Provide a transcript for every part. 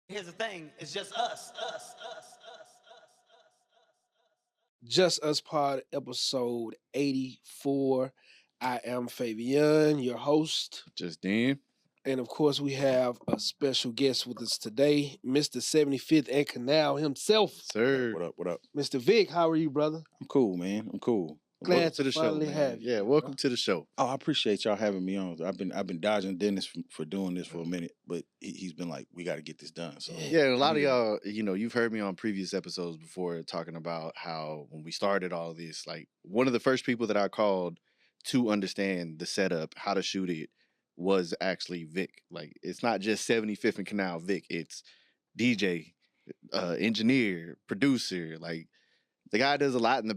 Here's the thing, it's just us. Just Us Pod, episode 84. I am Fabian, your host. Justine. And of course, we have a special guest with us today, Mr. 75th and Canal himself. Sir. What up? Mr. Vic, how are you, brother? I'm cool, man. I'm cool. Glad Welcome to to the show, finally man. have you. Yeah, welcome to the show. Oh, I appreciate y'all having me on. I've been dodging Dennis for doing this for a minute, but he's been like, we got to get this done. So Yeah, and a lot of y'all, you've heard me on previous episodes before talking about how when we started all this, like one of the first people that I called to understand the setup, how to shoot it, was actually Vic. Like, it's not just 75th and Canal Vic. It's DJ, engineer, producer. Like, the guy does a lot in the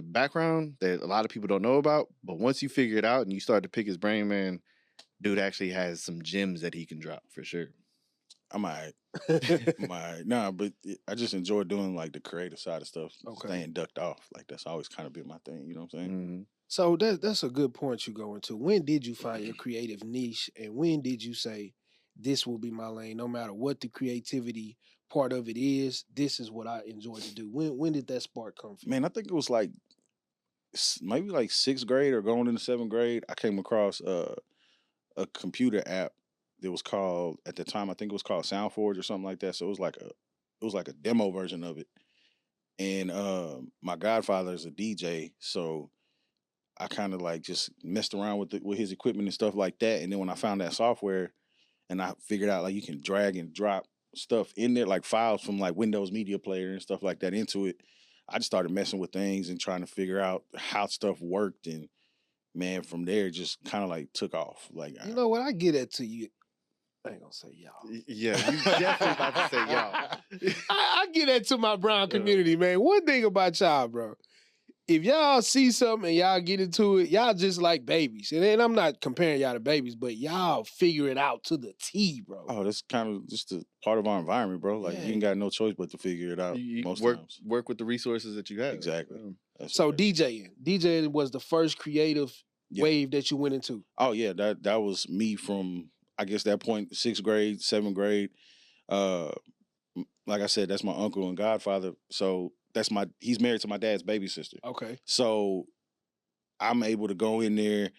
background that a lot of people don't know about. But once you figure it out and you start to pick his brain, man, dude actually has some gems that he can drop for sure. I'm all right. I'm all right. Nah, but I just enjoy doing like the creative side of stuff. Okay. Staying ducked off. Like that's always kind of been my thing. You know what I'm saying? Mm-hmm. So that's a good point you go into. When did you find your creative niche, and when did you say, this will be my lane, no matter what the creativity part of it is, this is what I enjoy to do? When did that spark come from? Man, I think it was like maybe like 6th grade or going into 7th grade. I came across a computer app that was called, at the time, I think it was called SoundForge or something like that. So it was like a demo version of it. And my godfather is a DJ, so I kind of like just messed around with his equipment and stuff like that. And then when I found that software and I figured out like you can drag and drop stuff in there, like files from like Windows Media Player and stuff like that into it, I just started messing with things and trying to figure out how stuff worked. And man, from there, it just kind of like took off. Like, You know what? I get that to you. I ain't gonna say y'all. Yeah, you definitely about to say y'all. I get that to my brown community, man. One thing about y'all, bro. If y'all see something and y'all get into it, y'all just like babies. And I'm not comparing y'all to babies, but y'all figure it out to the T, bro. oh, that's kind of just a part of our environment, bro. Like you ain't got no choice but to figure it out You most work times. work with the resources that you have. Exactly. That's So it. DJing was the first creative Yeah. wave that you went into. Oh yeah, that was me from, I guess, that point, 6th grade, 7th grade. Like I said, that's my uncle and godfather. So he's married to my dad's baby sister. Okay. So I'm able to go in there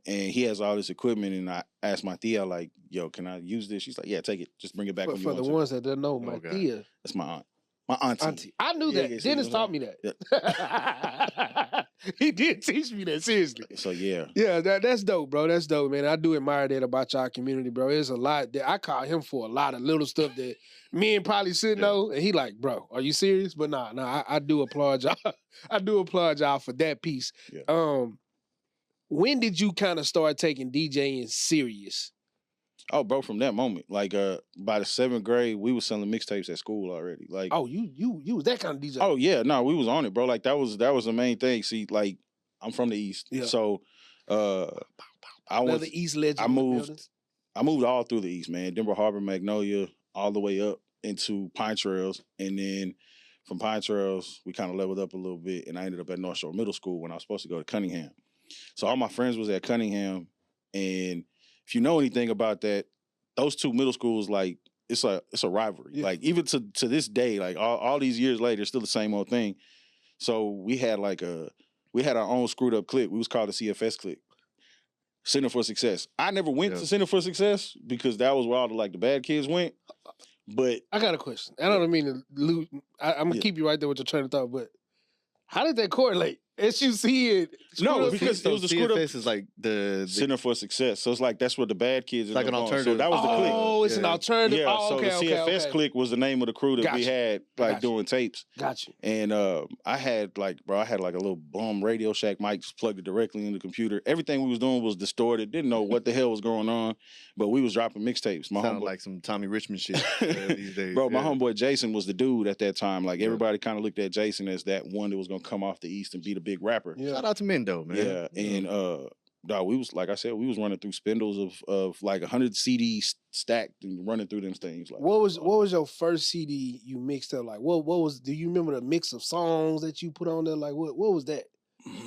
and he has all this equipment, and I asked my tia, like, yo, can I use this? She's like, yeah, take it. Just bring it back when you For want the to. ones that don't know, my God. tia. That's my aunt. My auntie. I knew Yeah, that. yeah, Dennis see, taught me that. He did teach me that, seriously. So yeah. Yeah, that's dope, bro. That's dope, man. I do admire that about y'all community, bro. There's a lot that I call him for, a lot of little stuff that men probably should know. And he like, bro, are you serious? But nah, I do applaud y'all. I do applaud y'all for that piece. Yeah. When did you kind of start taking DJing serious? Oh, bro, from that moment, like by the 7th grade, we was selling mixtapes at school already. Like, Oh, you was that kind of DJ. oh yeah, no, we was on it, bro. Like that was the main thing. See, like I'm from the East, Yeah. so I Another was East legend. I in the building. moved all through the East, man. Denver Harbor, Magnolia, all the way up into Pine Trails, and then from Pine Trails, we kind of leveled up a little bit, and I ended up at North Shore Middle School when I was supposed to go to Cunningham. So all my friends was at Cunningham, and if you know anything about that, those two middle schools, like it's a rivalry. Yeah. Like even to this day, like all these years later, it's still the same old thing. So we had our own screwed up clique. We was called the CFS clique. Center for Success. I never went to Center for Success because that was where all the bad kids went. But I got a question. I don't mean to lose. I'm gonna keep you right there with your train of thought, but how did that correlate? SUC it. No, because it was the screwed up CFS is like the Center for Success. So it's like that's where the bad kids Like end an up going. alternative. So that was the clique. Oh, it's an alternative. Yeah, Oh, so okay, the okay, CFS okay. clique was the name of the crew that we Gotcha. had Gotcha. doing tapes. Got you. And I had like a little bum Radio Shack mic, just plugged it directly in the computer. Everything we was doing was distorted. Didn't know what the hell was going on, but we was dropping mixtapes. My sound homeboy, like some Tommy Richmond shit these days. bro, my homeboy Jason was the dude at that time. Like everybody kind of looked at Jason as that one that was gonna come off the East and be the big rapper. Yeah. Shout out to Mendo, man. Yeah, and dog, we was, like I said, we was running through spindles of like 100 CDs stacked and running through them things. Like, What was your first CD you mixed up? Like what was? Do you remember the mix of songs that you put on there? Like what was that?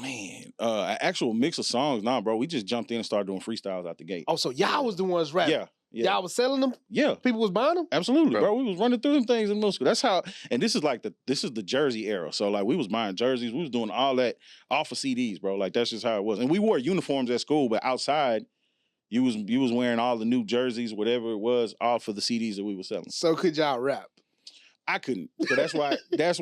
man, an actual mix of songs? Nah, bro, we just jumped in and started doing freestyles out the gate. Oh, so y'all was the ones rapping. Yeah, Yeah. Y'all was selling them? Yeah. People was buying them? Absolutely, Bro. bro. We was running through them things in middle school. That's how, and this is the Jersey era. So like we was buying jerseys, we was doing all that off of CDs, bro. Like that's just how it was. And we wore uniforms at school, but outside, you was wearing all the new jerseys, whatever it was, all for the CDs that we were selling. So could y'all rap? I couldn't. So that's why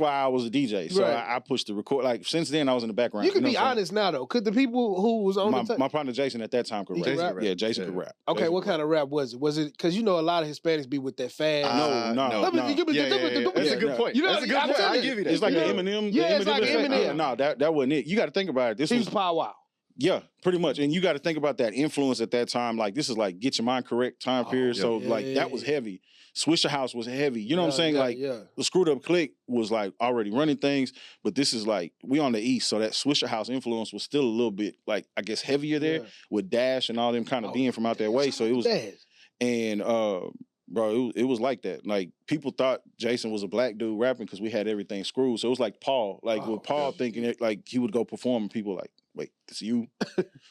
I was a DJ. So Right. I pushed the record. Like since then, I was in the background. You can know be what I'm saying? honest now though. Could the people who was on the My partner Jason at that time could He rap. could rap? Yeah, Jason could rap. Okay, Jason what could kind of rap was it? Was it because you know a lot of Hispanics be with that fast? No. Let me give me Yeah, that's a good point. You know, That's a good I'm point. telling I you. give you that. It's like You the know, Eminem. yeah, it's the like effect. Eminem. Yeah, no, that wasn't it. You got to think about it. This He was was Pow Wow. yeah, pretty much. And you got to think about that influence at that time. Like this is like get your mind correct time period. So like that was heavy. Swisher House was heavy. You know what I'm saying? Like the Screwed Up Click was like already running things, but this is like we on the East, so that Swisher House influence was still a little bit like I guess heavier there with Dash and all them kind of being from out that way. So it was and bro, it was like that. Like people thought Jason was a black dude rapping because we had everything screwed. So it was like Paul, with Paul thinking it, like he would go perform and people like, wait, it's you.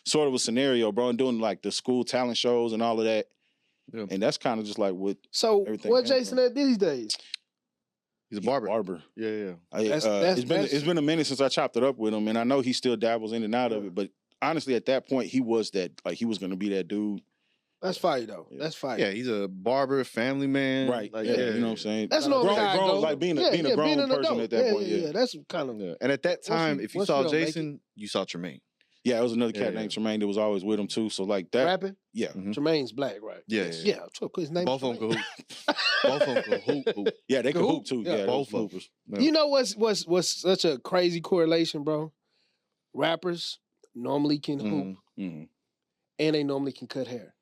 Sort of a scenario, bro, and doing like the school talent shows and all of that. Yeah. And that's kind of just like what. So what Jason at these days? He's a barber. Yeah. It's been a minute since I chopped it up with him, and I know he still dabbles in and out of it. But honestly, at that point, he was that like he was going to be that dude. That's fire though. Yeah. That's fire. Yeah, he's a barber, family man. Right. Like, you know what I'm saying? That's normally how it goes. Like being a grown person at that point. Yeah, that's kind of. And at that time, if you saw Jason, you saw Tremaine. Yeah, it was another cat named Tremaine that was always with him too. So like that. Rapping? Yeah. Mm-hmm. Tremaine's black, right? Yeah. His name both of them could hoop. Both of them could hoop. Yeah, they could hoop too. Yeah, both of them. Yeah. You know what's such a crazy correlation, bro? Rappers normally can hoop, and they normally can cut hair.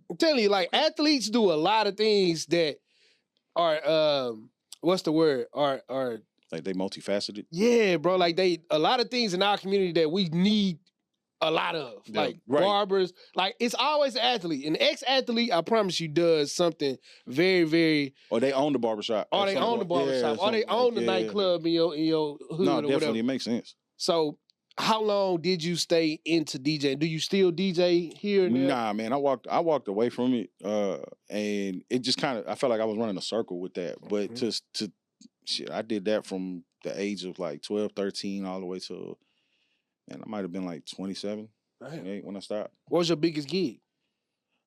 I'm telling you, like athletes do a lot of things that are what's the word? Are like they multifaceted. Yeah, bro. Like a lot of things in our community that we need a lot of. Yeah, like barbers. Like it's always an athlete. An ex-athlete, I promise you, does something very, very. Or they own the barbershop. Or they own the barbershop. Or they own the nightclub in your hood. No, or definitely whatever. It makes sense. So how long did you stay into DJing? Do you still DJ here and there? Nah, man. I walked away from it. And it just kind of I felt like I was running a circle with that. But to shit, I did that from the age of like 12, 13 all the way to, man, I might have been like 27, 28 when I stopped. What was your biggest gig?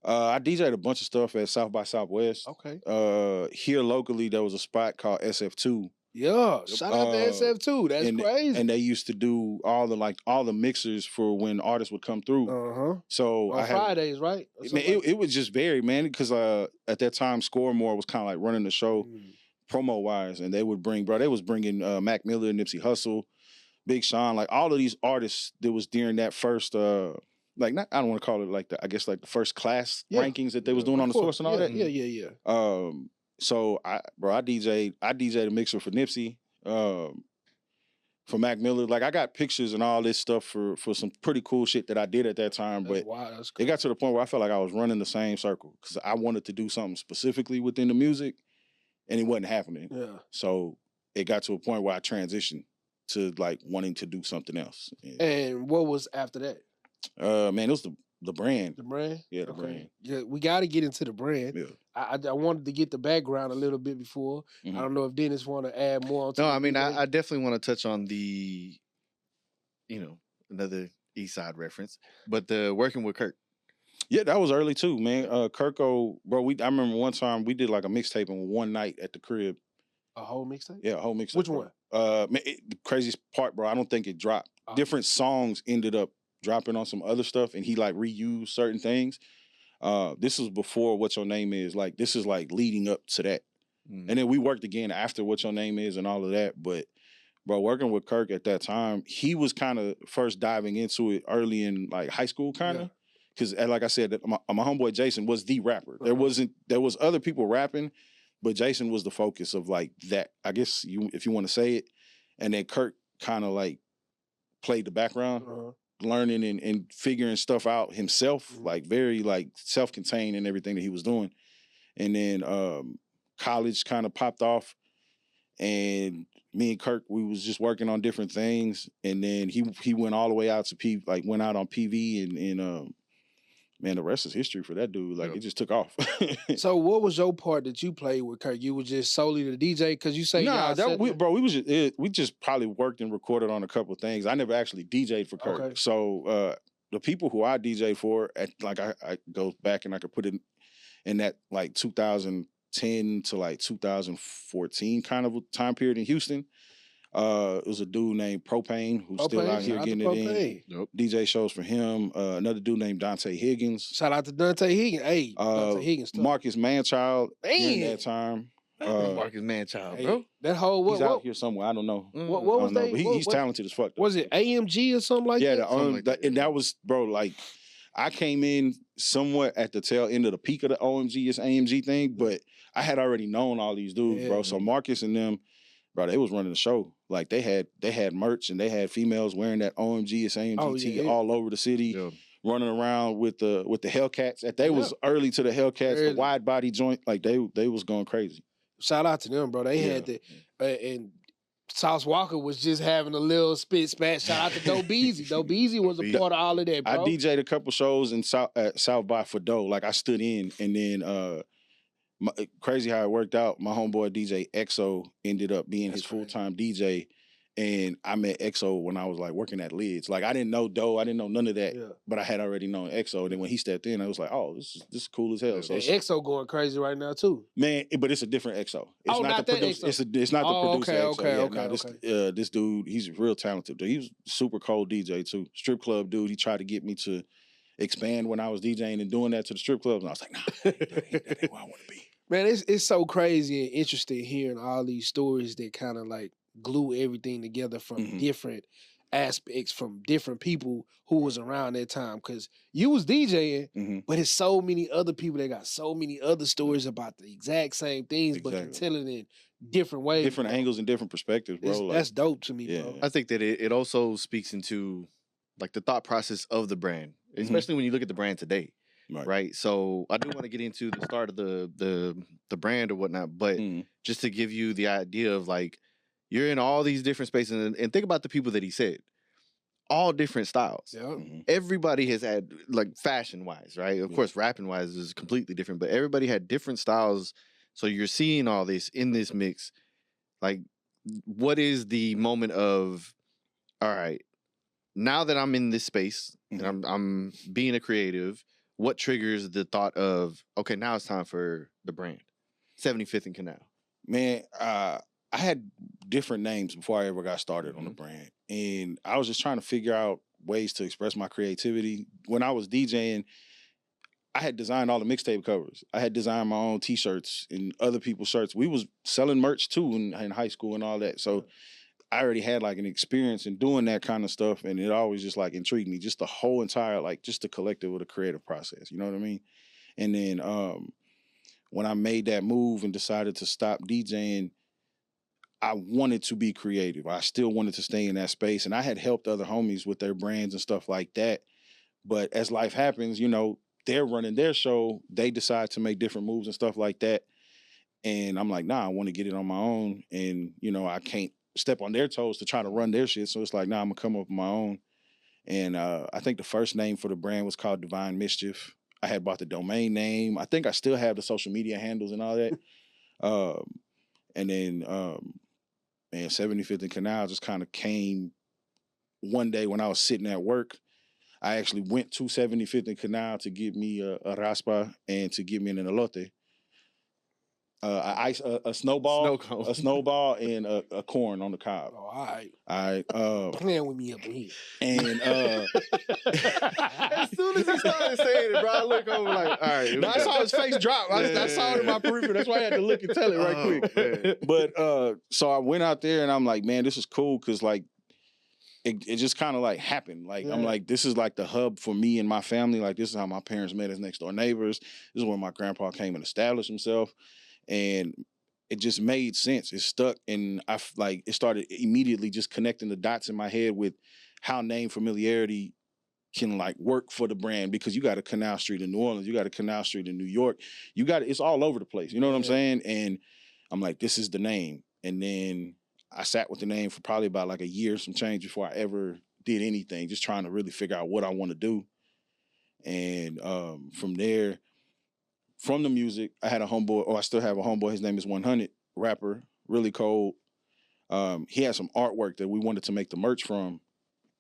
I DJ'd a bunch of stuff at South by Southwest. Okay. Here locally, there was a spot called SF2. Yeah, shout out to SF2. That's crazy. And they used to do all the mixers for when artists would come through. So on Fridays, right? Man, it was just varied, man, because at that time, Score More was kind of like running the show. Promo wise, and they was bringing Mac Miller, Nipsey Hussle, Big Sean, like all of these artists that was during that first I don't want to call it like the first class rankings that they was doing on the Source and all that. Yeah. So I DJ'd a mixer for Nipsey, for Mac Miller. Like I got pictures and all this stuff for some pretty cool shit that I did at that time. But it got to the point where I felt like I was running the same circle because I wanted to do something specifically within the music. And it wasn't happening. Yeah. So it got to a point where I transitioned to like wanting to do something else. And what was after that? Man, it was the brand. The brand? Yeah, the brand. Yeah, we got to get into the brand. Yeah. I wanted to get the background a little bit before. I don't know if Dennis want to add more on to I mean, I definitely want to touch on the, another East Side reference, but the working with Kirk. Yeah, that was early too, man. Kirko, bro, I remember one time we did like a mixtape in one night at the crib. A whole mixtape? Yeah, a whole mixtape. Which one? Man, the craziest part, bro, I don't think it dropped. Different songs ended up dropping on some other stuff, and he like reused certain things. This was before What Your Name Is. Like, this is like leading up to that. And then we worked again after What Your Name Is and all of that. But, bro, working with Kirk at that time, he was kind of first diving into it early in like high school, kind of. Because, like I said, my homeboy Jason was the rapper. There was other people rapping, but Jason was the focus of like that. I guess if you want to say it, and then Kirk kind of like played the background, learning and figuring stuff out himself, like very like self-contained in everything that he was doing. And then college kind of popped off, and me and Kirk, we was just working on different things. And then he went all the way out to went out on PV and man, the rest is history for that dude. Like, it just took off. So what was your part that you played with Kirk? You were just solely the DJ? Because you say Nah, y'all we just probably worked and recorded on a couple of things. I never actually DJ'd for Kirk. Okay. So the people who I DJ'd for, I go back and I could put it in that like 2010 to like 2014 kind of time period in Houston. It was a dude named Propane who's still out here getting it in. Nope. DJ shows for him. Another dude named Dante Higgins. Shout out to Dante Higgins. Hey, Dante Higgins. Marcus Manchild during Man. that time. Marcus Manchild, Hey, bro. that whole He's out here somewhere. I don't know. What I was don't know, they? but he's what- talented as fuck. Though. Was it AMG or something like Yeah, that? and that was, bro, like, I came in somewhat at the tail end of the peak of the OMG, AMG thing, but I had already known all these dudes, bro. So Marcus and them, bro, they was running the show. Like, they had merch and they had females wearing that OMG, AMG tee all over the city, running around with the Hellcats. They was early to the Hellcats, the wide body joint. Like, they was going crazy. Shout out to them, bro. They had the and Sauce Walker was just having a little spit spat. Shout out to Doe Beezy. Doe Beezy was a part of all of that, bro. I DJ'd a couple shows at South by for Doe. Like, I stood in, and then crazy how it worked out. My homeboy DJ EXO ended up being his full-time DJ, and I met EXO when I was like working at Lids. Like, I didn't know Doe, I didn't know none of that, but I had already known EXO. And then when he stepped in, I was like, oh, this is cool as hell. So and EXO going crazy right now too, man. But it's a different EXO. It's not the that producer. EXO. It's not the producer. Okay. This dude, he's real talented. Dude. He was super cold DJ too. Strip club dude. He tried to get me to expand when I was DJing and doing that to the strip clubs, and I was like, nah, that ain't where I want to be. Man, it's so crazy and interesting hearing all these stories that kind of like glue everything together from different aspects, from different people who was around that time. Because you was DJing, but it's so many other people that got so many other stories about the exact same things, but they're telling it in different ways, different angles and different perspectives, bro. That's dope to me, bro. I think that it also speaks into like the thought process of the brand, especially when you look at the brand today. Right. So I do want to get into the start of the brand or whatnot, but just to give you the idea of like, you're in all these different spaces, and think about the people that he said, all different styles. Yeah. Everybody has had, like, fashion wise, right? Of course, rapping wise is completely different, but everybody had different styles. So you're seeing all this in this mix. Like, what is the moment of, all right, now that I'm in this space and I'm being a creative, what triggers the thought of, okay, now it's time for the brand? 75th and Canal. Man, I had different names before I ever got started on the brand. And I was just trying to figure out ways to express my creativity. When I was DJing, I had designed all the mixtape covers. I had designed my own T-shirts and other people's shirts. We was selling merch too in high school and all that. So I already had like an experience in doing that kind of stuff, and it always just like intrigued me. Just the whole entire, like, just the collective of the creative process. You know what I mean? And then when I made that move and decided to stop DJing, I wanted to be creative. I still wanted to stay in that space, and I had helped other homies with their brands and stuff like that. But as life happens, you know, they're running their show. They decide to make different moves and stuff like that. And I'm like, nah, I want to get it on my own. And, you know, I can't step on their toes to try to run their shit. So it's like, nah, I'm going to come up with my own. And I think the first name for the brand was called Divine Mischief. I had bought the domain name. I think I still have the social media handles and all that. And then, man, 75th and Canal just kind of came one day when I was sitting at work. I actually went to 75th and Canal to get me a raspa and to get me an elote. A snowball, a snowball, and a corn on the cob. Oh, all right. Playing with me up in here. And as soon as he started saying it, bro, I look over like, all right. I saw his face drop. I saw it in my periphery. That's why I had to look and tell it right quick. Man. But so I went out there and I'm like, man, this is cool because like it just kind of like happened. Like I'm like, this is like the hub for me and my family. Like this is how my parents met as next door neighbors. This is where my grandpa came and established himself. And it just made sense. It stuck, and it started immediately just connecting the dots in my head with how name familiarity can like work for the brand, because you got a Canal Street in New Orleans, you got a Canal Street in New York, it's all over the place. You know what I'm saying? And I'm like, this is the name. And then I sat with the name for probably about like a year, some change before I ever did anything, just trying to really figure out what I want to do. And from there, from the music, I had a homeboy, or I still have a homeboy. His name is 100, rapper, really cold. He had some artwork that we wanted to make the merch from,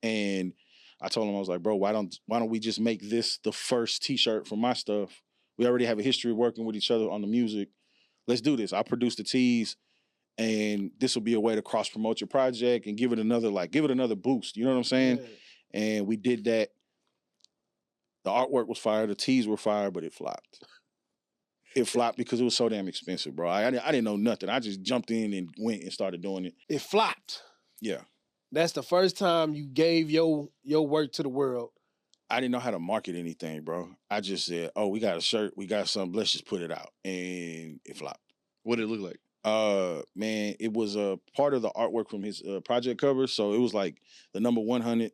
and I told him, I was like, bro, why don't we just make this the first T-shirt for my stuff? We already have a history of working with each other on the music. Let's do this. I'll produce the tees, and this will be a way to cross promote your project and give it another boost. You know what I'm saying? Yeah. And we did that. The artwork was fire, the tees were fire, but it flopped. It flopped because it was so damn expensive, bro. I didn't know nothing. I just jumped in and went and started doing it. It flopped. Yeah. That's the first time you gave your work to the world. I didn't know how to market anything, bro. I just said, oh, we got a shirt, we got something, let's just put it out. And it flopped. What did it look like? Man, it was a part of the artwork from his project cover. So it was like the number 100,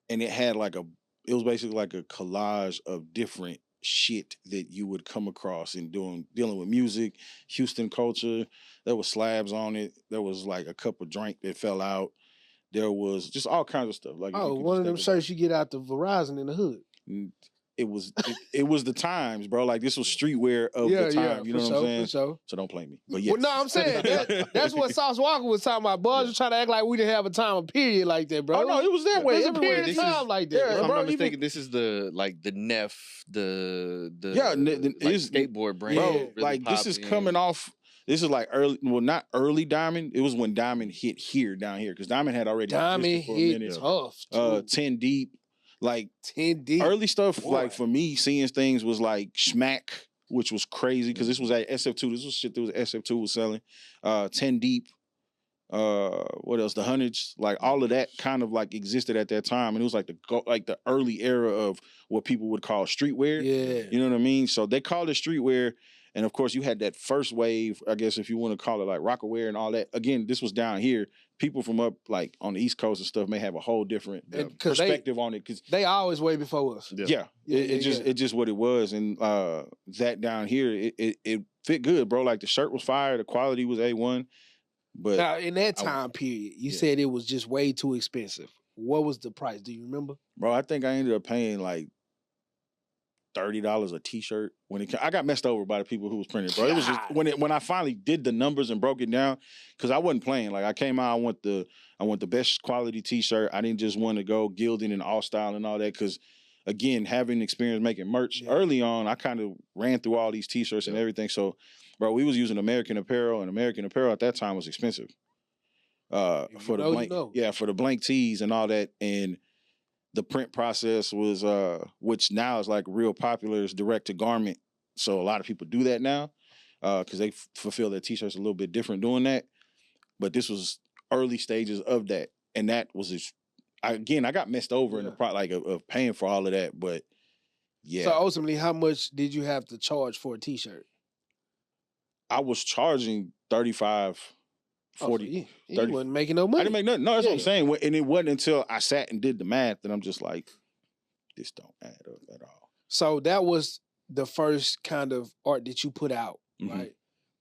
and it was basically like a collage of different shit that you would come across in dealing with music, Houston culture. There was slabs on it. There was like a cup of drink that fell out. There was just all kinds of stuff. Like, one of them shirts you get out the Verizon in the hood. It was the times, bro. Like, this was streetwear of the time. Yeah, you know what I'm saying? Sure. So don't play me. But yes. Well, no, I'm saying that's what Sauce Walker was talking about. Boys were trying to act like we didn't have a time of period like that, bro. Oh no, it was that way. There's a Everywhere. period of time like that. If bro. I'm Bro, not you mistaken, this is the Neff, the it's skateboard brand. Bro, really like this is popping. coming off. This is like early, well, not early Diamond. It was when Diamond hit down here, because Diamond had already Diamond existed for a hit minute. tough. Too. 10 Deep, like 10 deep. early stuff. Boy. Like for me, seeing things was like Schmack, which was crazy because this was at SF2. This was shit that was SF2 was selling. 10 Deep. What else? The Hundreds, like all of that kind of like existed at that time, and it was like the early era of what people would call streetwear. Yeah. You know what I mean? So they called it streetwear. And of course, you had that first wave, I guess, if you want to call it like rockaware and all that. Again, this was down here. People from up like on the East Coast and stuff may have a whole different perspective on it, because they always way before us. It just what it was. And that down here, it fit good, bro. Like the shirt was fire, the quality was A1. But now in that time period, you said it was just way too expensive. What was the price? Do you remember? Bro, I think I ended up paying like $30 a T-shirt when I got messed over by the people who was printing, bro. It was just when I finally did the numbers and broke it down, because I wasn't playing. Like I came out, I want the best quality T-shirt. I didn't just want to go gilding and all style and all that, because again, having experience making merch early on, I kind of ran through all these T-shirts and everything. So, bro, we was using American Apparel, and American Apparel at that time was expensive. For the blank tees and all that, and the print process was, which now is like real popular, is direct to garment. So a lot of people do that now because they fulfill their T-shirts a little bit different doing that. But this was early stages of that, and that was I got messed over in the of paying for all of that. But yeah. So ultimately, how much did you have to charge for a T-shirt? I was charging 35. 40, so you wasn't making no money. I didn't make nothing. No, that's what I'm saying. And it wasn't until I sat and did the math that I'm just like, this don't add up at all. So that was the first kind of art that you put out, right?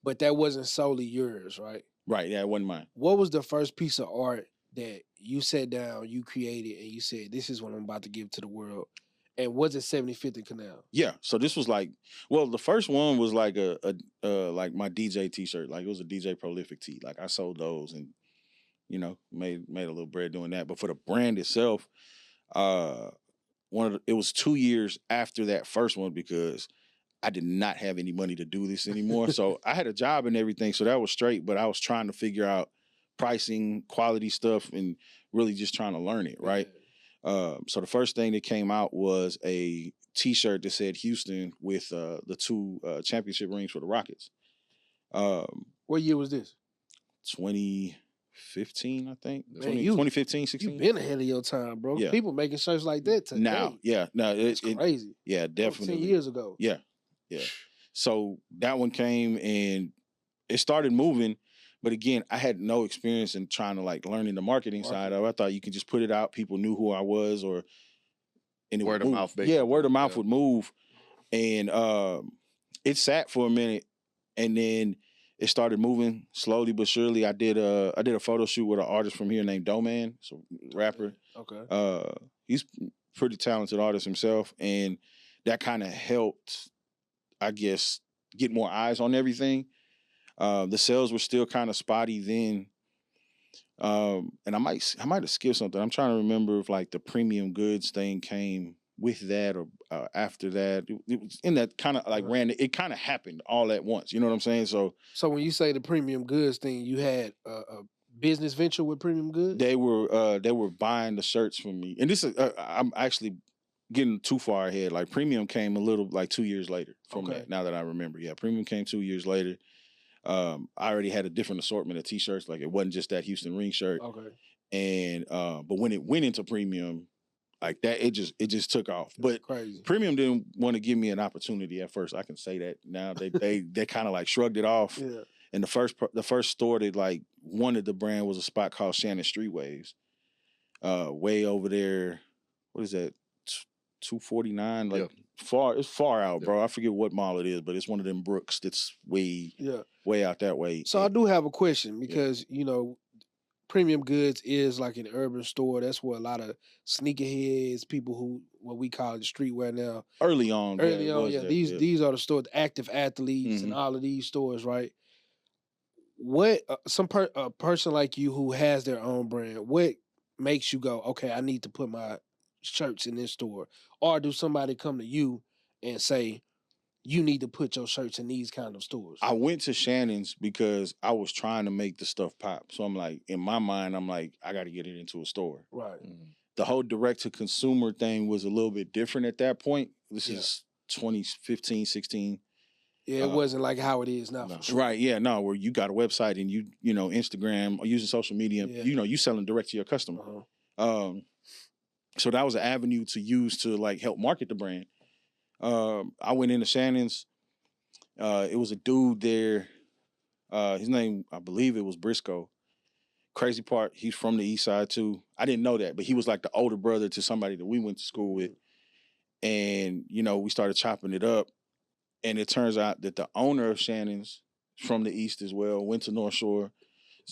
But that wasn't solely yours, right? Right, yeah, it wasn't mine. What was the first piece of art that you sat down, you created, and you said, this is what I'm about to give to the world? And was it 75th and Canal? Yeah, so this was like, well, the first one was like like my DJ T-shirt. Like it was a DJ Prolific tee. Like I sold those and, you know, made a little bread doing that. But for the brand itself, it was 2 years after that first one, because I did not have any money to do this anymore. So I had a job and everything, so that was straight. But I was trying to figure out pricing, quality stuff, and really just trying to learn it, right? So the first thing that came out was a T-shirt that said Houston with the 2 championship rings for the Rockets. What year was this? 2015, I think. Man, 2015, 16. You've been ahead of your time, bro. Yeah. People making shirts like that today. Now, yeah. No, it's crazy. Yeah, definitely. 10 years ago. Yeah. So that one came and it started moving. But again, I had no experience in trying to like learning the marketing side of it. I thought you could just put it out. People knew who I was, and word of mouth, basically. Yeah, word of mouth would move. And it sat for a minute, and then it started moving slowly but surely. I did a photo shoot with an artist from here named Doman, so rapper. Okay. He's pretty talented artist himself, and that kind of helped, I guess, get more eyes on everything. The sales were still kind of spotty then. And I might have skipped something. I'm trying to remember if like the premium goods thing came with that or after that. It was in that kind of like it kind of happened all at once. You know what I'm saying? So when you say the premium goods thing, you had a business venture with premium goods? they were buying the shirts from me. And this is I'm actually getting too far ahead. Like premium came a little like 2 years later from that. Now that I remember. Yeah, premium came 2 years later. I already had a different assortment of t-shirts. Like it wasn't just that Houston ring shirt. Okay. And but when it went into premium, like that, it just took off. But crazy. Premium didn't want to give me an opportunity at first. I can say that now. They kind of like shrugged it off. Yeah. And the first store that like wanted the brand was a spot called Shannon Street Waves. Way over there. What is that? 249. Like it's far out, bro. I forget what mall it is, but it's one of them Brooks that's way out that way. So I do have a question because you know, premium goods is like an urban store. That's where a lot of sneakerheads, people who what we call the streetwear now. Early on, these are the stores, the active athletes and all of these stores, right? What a person like you who has their own brand, what makes you go, okay, I need to put my shirts in this store? Or do somebody come to you and say, you need to put your shirts in these kind of stores? I went to Shannon's because I was trying to make the stuff pop. So I'm like, in my mind, I'm like, I got to get it into a store. Right. The whole direct-to-consumer thing was a little bit different at that point. This is 2015, 16. Yeah, it wasn't like how it is now. For sure. Right, yeah, no, where you got a website and you know, Instagram or using social media, you know, you selling direct to your customer. So that was an avenue to use to like help market the brand. I went into Shannon's. It was a dude there. His name, I believe it was Briscoe. Crazy part, he's from the East Side too. I didn't know that, but he was like the older brother to somebody that we went to school with. And, you know, we started chopping it up. And it turns out that the owner of Shannon's from the East as well, went to North Shore.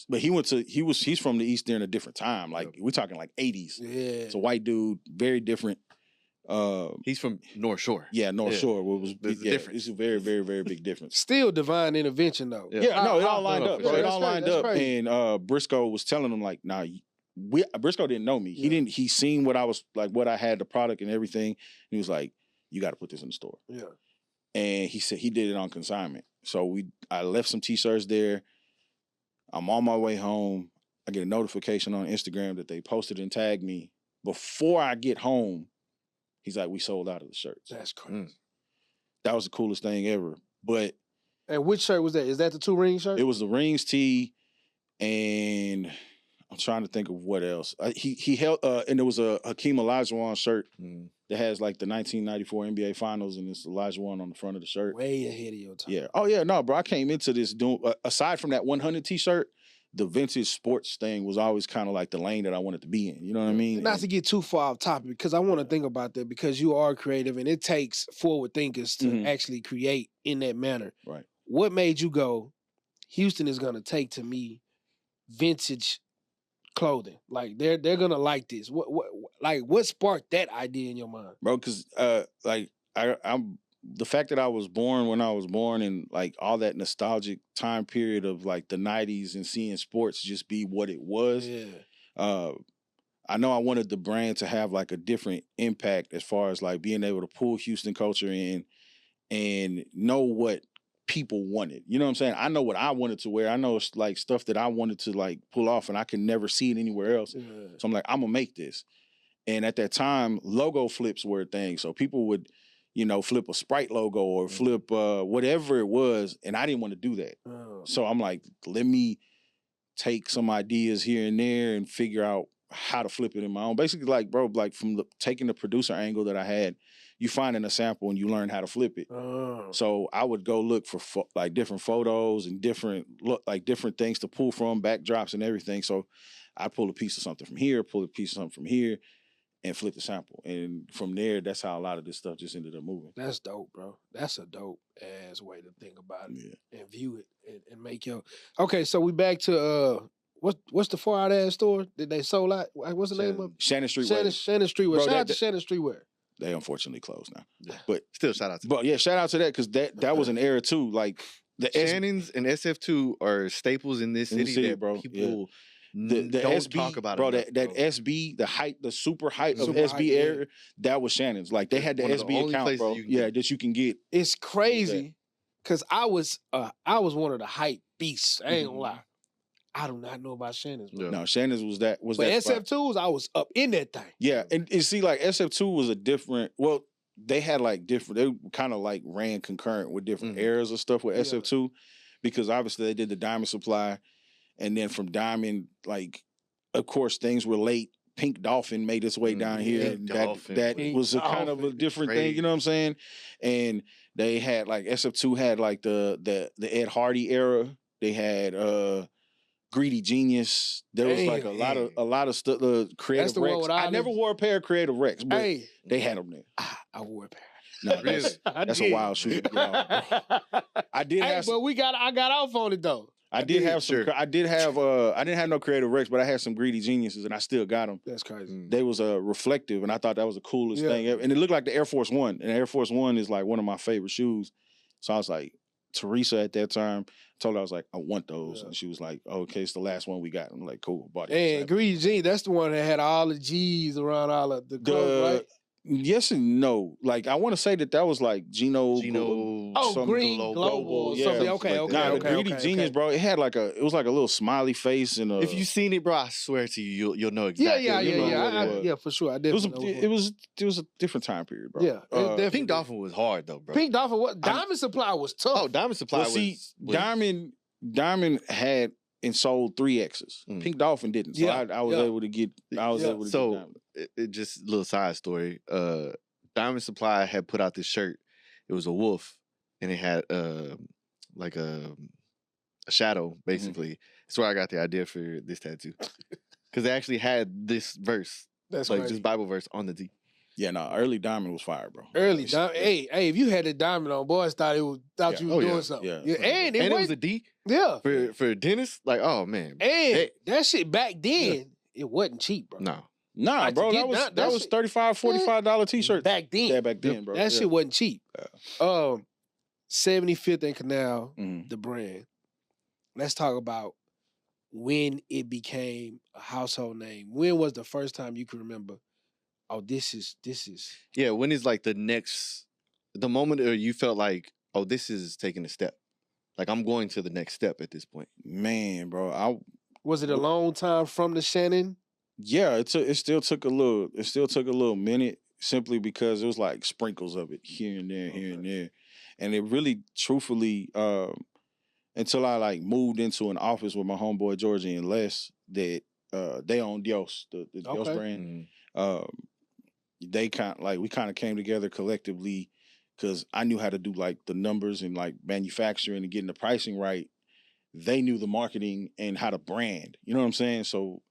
But he's from the East during a different time. Like we're talking like 80s. Yeah. It's a white dude, very different. He's from North Shore. Yeah, North Shore. Was different. It's a very, very, very big difference. Still divine intervention though. Yeah, no, it all lined up. Sure. It all lined up. Crazy. And Briscoe was telling him like, nah, Briscoe didn't know me. He seen what I was like, what I had, the product and everything. And he was like, you got to put this in the store. Yeah. And he said he did it on consignment. So I left some t-shirts there. I'm on my way home. I get a notification on Instagram that they posted and tagged me. Before I get home, he's like, we sold out of the shirts. That's crazy. That was the coolest thing ever. And which shirt was that? Is that the 2 ring shirt? It was the rings tee, and I'm trying to think of what else. He held, and there was a Hakeem Olajuwon shirt that has like the 1994 NBA Finals, and it's Olajuwon on the front of the shirt. Way ahead of your time. Yeah. Oh yeah, no, bro. I came into this doing aside from that 100 t-shirt, the vintage sports thing was always kind of like the lane that I wanted to be in. You know what I mean? Not to get too far off topic, because I want to think about that, because you are creative and it takes forward thinkers to actually create in that manner. Right. What made you go, Houston is going to take to me vintage clothing? Like they're going to like this. What sparked that idea in your mind? Bro, because I'm the fact that I was born when I was born and like all that nostalgic time period of like the 90s and seeing sports just be what it was. Yeah. I know I wanted the brand to have like a different impact as far as like being able to pull Houston culture in and know what people wanted. You know what I'm saying? I know what I wanted to wear. I know it's like stuff that I wanted to like pull off and I can never see it anywhere else. Yeah. So I'm like, I'm gonna make this. And at that time, logo flips were a thing. So people would, you know, flip a Sprite logo or flip whatever it was. And I didn't want to do that. Oh. So I'm like, let me take some ideas here and there and figure out how to flip it in my own. Basically, like, bro, like from taking the producer angle that I had, you finding a sample and you learn how to flip it. Oh. So I would go look for like different photos and different things to pull from, backdrops and everything. So I pull a piece of something from here, pull a piece of something from here, and flip the sample. And from there, that's how a lot of this stuff just ended up moving. That's dope, bro. That's a dope ass way to think about it and view it and make your... Okay, so we back to what's the 4-hour ass store that they sold out? What's the name of it? Shannon Street Shannon, Waves. Shannon Street Waves. Bro, Shout out to Shannon Street Waves. They unfortunately closed now. Yeah. But Still shout out to yeah, shout out to that because that was an era too. Like the Shannon's and SF2 are staples in this city, that bro. people the don't SB, talk about bro. enough, That bro. SB, the height, the super height of Super SB height, yeah. era, that was Shannon's. Like they had the One of the SB only account, places bro. you can Yeah, get. that you can get. It's crazy because I was one of the hype beasts. I ain't gonna lie. I do not know about Shannon's, bro. Yeah. No, Shannon's was that. But that spot. SF2s, I was up in that thing. Yeah, and see, like SF2 was a different. Well, they had like different. They kind of like ran concurrent with different eras of stuff with Yeah. SF2, because obviously they did the Diamond Supply, and then from Diamond, like, of course, things were late. Pink Dolphin made its way down here. Pink And Dolphin. that Pink was a kind of a Dolphin. different thing. You know what I'm saying? And they had like SF2 had like the Ed Hardy era. They had Greedy Genius. There was like a lot of stuff. Creative the one Rex. with I all never them- wore a pair of Creative Rex, but Hey, they had them there. I wore a pair. No, Really? that's a wild shoe. To get off, bro. I did Hey, have but I got off on it though. I did have some. sure. I did have. I didn't have no Creative Rex, but I had some Greedy Geniuses, and I still got them. That's crazy. They was reflective, and I thought that was the coolest Yeah. thing ever. And it looked like the Air Force One, and Air Force One is like one of my favorite shoes. So I was like, Teresa at that time told her, I was like, I want those, Yeah. and she was like, oh, okay, it's the last one we got. I'm like, cool, bought it. And Greedy Jeans, that's the one that had all the G's around all of the clothes, right? Yes and no. Like I want to say that was like Geno. Oh, some Green Global, Global or yeah. something. something Okay, like okay, that. Nah, okay. the Greedy okay, Genius, okay. bro. It was like a little smiley face and If you've seen it, bro, I swear to you, you'll know Yeah, exactly. yeah, you know yeah, what yeah. it was. Yeah, for sure. I it was definitely know it was a different time period, bro. Yeah, it definitely- Pink Dolphin was hard though, bro. Pink Dolphin, what? Diamond Supply was tough. Oh, Diamond Supply Well, see, was Diamond had and sold 3Xs. Mm. Pink Dolphin didn't. So Yeah, I was yeah. able to get. I was Yeah. able to So- get Diamond. it just a little side story. Diamond Supply had put out this shirt. It was a wolf, and it had like a shadow, basically. That's where I got the idea for this tattoo. Because they actually had this verse, That's like crazy. this Bible verse on the tee. Yeah, no, early Diamond was fire, bro. Early It's- diamond. Hey, if you had the diamond on, boys thought Yeah. you was Oh, doing yeah. something. Yeah. And And it was was a D yeah. for Dennis. Like, oh man, And Hey. that shit back then, it wasn't cheap, bro. no. Nah, Like, bro, to that get was that- that that was shit- $35, $45 t-shirts. Back then. Yeah, back then, bro. That Yeah. shit wasn't cheap. 75th and Canal, Mhm. the brand. Let's talk about when it became a household name. When was the first time you can remember? Oh, this is Yeah, when is like the moment where you felt like, oh, this is taking a step. Like I'm going to the next step at this point. Man, bro, was it a long time from the Shannon? yeah, it still took a little minute, simply because it was like sprinkles of it here and there, and it really, truthfully, until I like moved into an office with my homeboy Georgie and Les, that they own Dios, the Dios Okay. brand. Mhm. They we kind of came together collectively, because I knew how to do like the numbers and like manufacturing and getting the pricing right. They knew the marketing and how to brand. You know what I'm saying? So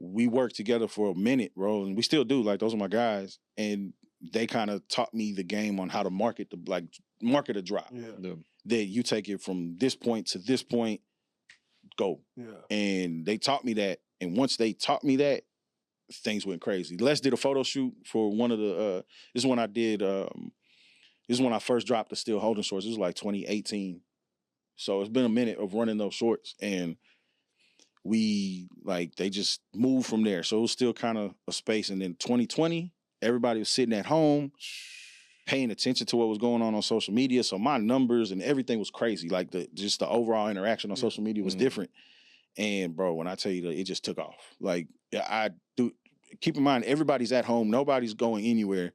we worked together for a minute, bro, and we still do. Like those are my guys, and they kind of taught me the game on how to market a drop. Yeah. Yeah. That you take it from this point to this point, go. Yeah. And they taught me that. And once they taught me that, things went crazy. Les did a photo shoot for one of the this is when I did this is when I first dropped the Still Holding shorts. It was like 2018. So it's been a minute of running those shorts, and they just moved from there. So it was still kind of a space. And then 2020, everybody was sitting at home paying attention to what was going on social media. So my numbers and everything was crazy. Like just the overall interaction on social media was different. And bro, when I tell you that, it just took off. Like I do. Keep in mind, everybody's at home. Nobody's going anywhere.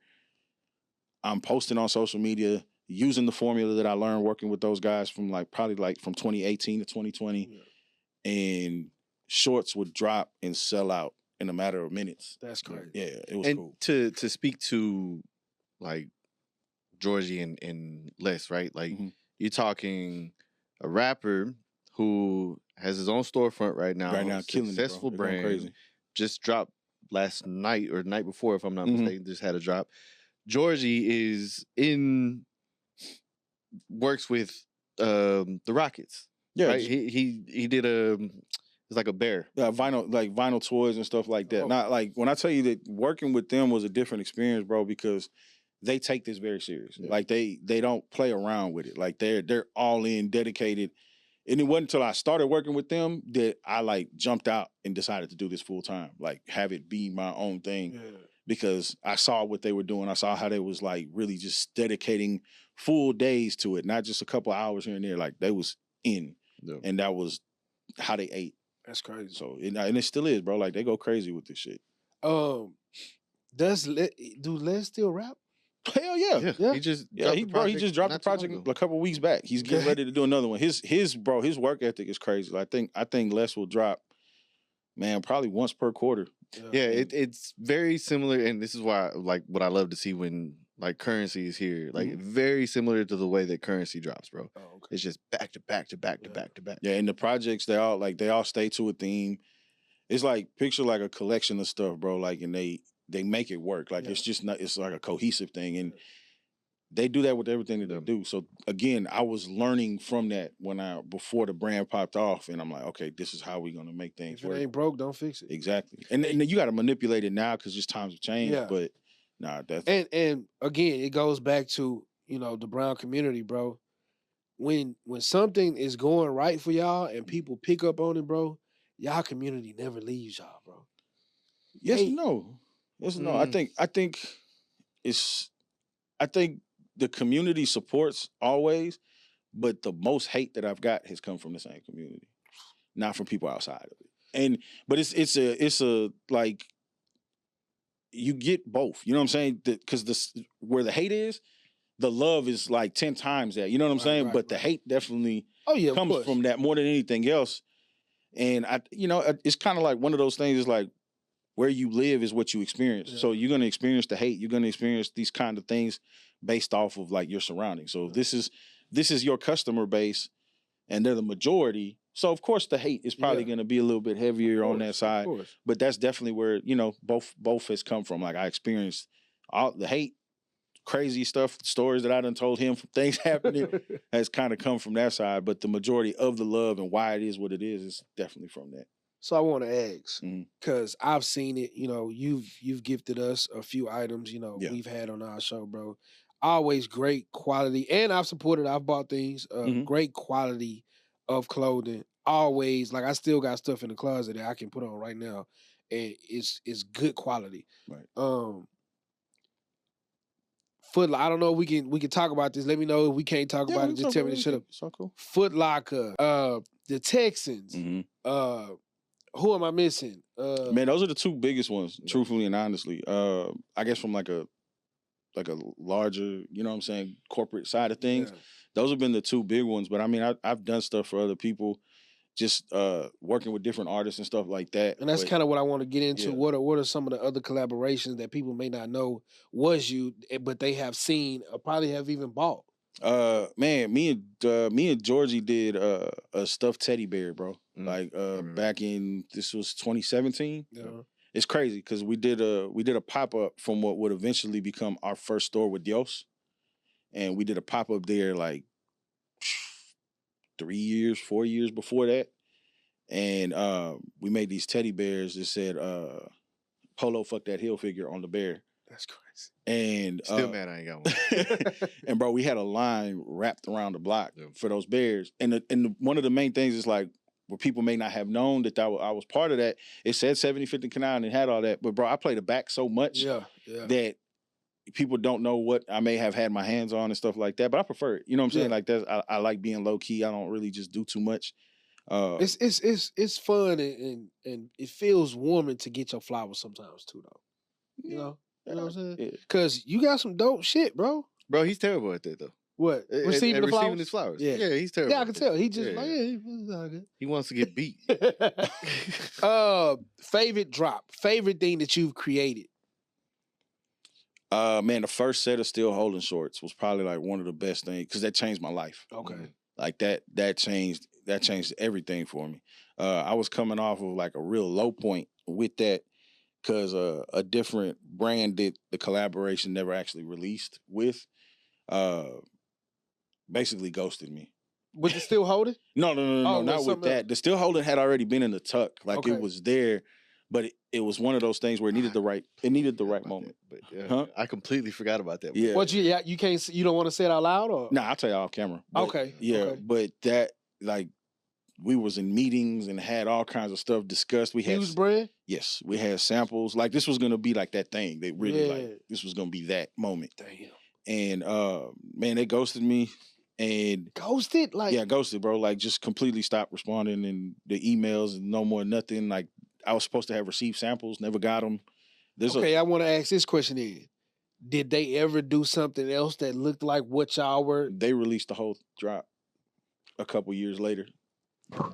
I'm posting on social media using the formula that I learned working with those guys from probably from 2018 to 2020. Yeah. And shorts would drop and sell out in a matter of minutes. That's crazy. Yeah, it was And cool. to speak to like Georgie and Les, right? Like Mhm. you're talking a rapper who has his own storefront right now. Right now, killing it, bro. Successful They're going brand. crazy. Just dropped last night or the night before, if I'm not Mhm. mistaken. Just had a drop. Georgie works with the Rockets. Yeah, Right? He did it It's like a bear. vinyl toys and stuff like that. Oh. Not like when I tell you that working with them was a different experience, bro, because they take this very serious. Yeah. Like they don't play around with it. Like they're all in, dedicated. And it wasn't until I started working with them that I like jumped out and decided to do this full time, like have it be my own thing. Yeah. Because I saw what they were doing. I saw how they was like really just dedicating full days to it, not just a couple hours here and there. Like they was in, and that was how they ate. That's crazy. So and it still is, bro. Like they go crazy with this shit. Do Les still rap? Hell yeah. Yeah. He just He just dropped the project a couple weeks back. He's getting ready to do another one. His work ethic is crazy. I think Les will drop, man, probably once per quarter. Yeah, it's very similar, and this is why, like, what I love to see when like Currency is here, like very similar to the way that Currency drops, bro. Oh, okay. It's just back to back to back to back to back. Yeah, and the projects they all stay to a theme. It's like picture like a collection of stuff, bro. Like, and they make it work. Like it's just not. It's like a cohesive thing, and they do that with everything that they do. So again, I was learning from that before the brand popped off, and I'm like, okay, this is how we're gonna make things If it work. ain't broke, don't fix it. Exactly, and you got to manipulate it now because just times have changed. Yeah. But nah, that's And again, it goes back to the brown community, bro. When something is going right for y'all and people pick up on it, bro, y'all community never leaves y'all, bro. yes, Hey. no. I think the community supports always, but the most hate that I've got has come from the same community, not from people outside of it. But it's a like you get both. You know what I'm saying? Because where the hate is, the love is like 10 times that. You know what I'm saying? But the hate definitely comes from that more than anything else. And it's kind of like one of those things. Is like where you live is what you experience. Yeah. So you're gonna experience the hate. You're gonna experience these kind of things based off of like your surroundings. So this is your customer base, and they're the majority. So of course the hate is probably gonna be a little bit heavier on that side. But that's definitely where both has come from. Like I experienced all the hate, crazy stuff, stories that I done told him from things happening has kind of come from that side. But the majority of the love and why it is what it is definitely from that. So I want to ask, because I've seen it, you've gifted us a few items, we've had on our show, bro. Always great quality. And I've bought things, great quality of clothing. Always, like I still got stuff in the closet that I can put on right now. And it's good quality. Right. I don't know if we can talk about this. Let me know if we can't talk about it. Just tell me to shut up. So cool. Foot Locker, the Texans, who am I missing? Man, those are the two biggest ones, truthfully and honestly. I guess from like a larger, corporate side of things. Yeah. Those have been the two big ones. But I mean, I've done stuff for other people, just working with different artists and stuff like that. And that's kind of what I want to get into. Yeah. What are some of the other collaborations that people may not know was you, but they have seen or probably have even bought? Man, me and Georgie did a stuffed teddy bear, bro. Like back in this was 2017. Yeah. It's crazy because we did a pop-up from what would eventually become our first store with Dios. And we did a pop-up there like 4 years before that. And we made these teddy bears that said Polo fuck that hill figure on the bear. That's crazy. And still mad I ain't got one. And bro, we had a line wrapped around the block for those bears. And one of the main things is like where people may not have known that I was part of that. It said 7050 Canal and it had all that. But bro, I played the back so much that people don't know what I may have had my hands on and stuff like that. But I prefer it. You know what I'm saying? Like that. I like being low key. I don't really just do too much. It's fun and it feels warming to get your flowers sometimes too, though. You know what I'm saying? Because you got some dope shit, bro. Bro, he's terrible at that though. What? Receiving his flowers? Yeah, he's terrible. Yeah, I can tell. He just he's not good. He wants to get beat. Favorite drop. Favorite thing that you've created. Man, the first set of Still Holding Shorts was probably like one of the best things because that changed my life. Okay. Like that changed everything for me. I was coming off of like a real low point with that because a different brand that the collaboration never actually released with basically ghosted me. Was it still holding? No, Oh, not was with something that. else? The still holding had already been in the tuck, like Okay. it was there, but it was one of those things where it needed the right moment. But yeah, Huh? I completely forgot about that. Yeah. What you can't you don't want to say it out loud or? Nah, I'll tell you off camera. But Okay. Yeah, okay. but that like we was in meetings and had all kinds of stuff discussed. We had Hughes brand. yes, we had samples. Like this was gonna be like that thing. They really Yeah. like this was gonna be that moment. Damn. And man, they ghosted me. And Ghosted? Like yeah, ghosted, bro. Like just completely stopped responding and the emails and no more nothing. Like I was supposed to have received samples, never got them. Okay, I want to ask this question then. Did they ever do something else that looked like what y'all were? They released the whole drop a couple years later.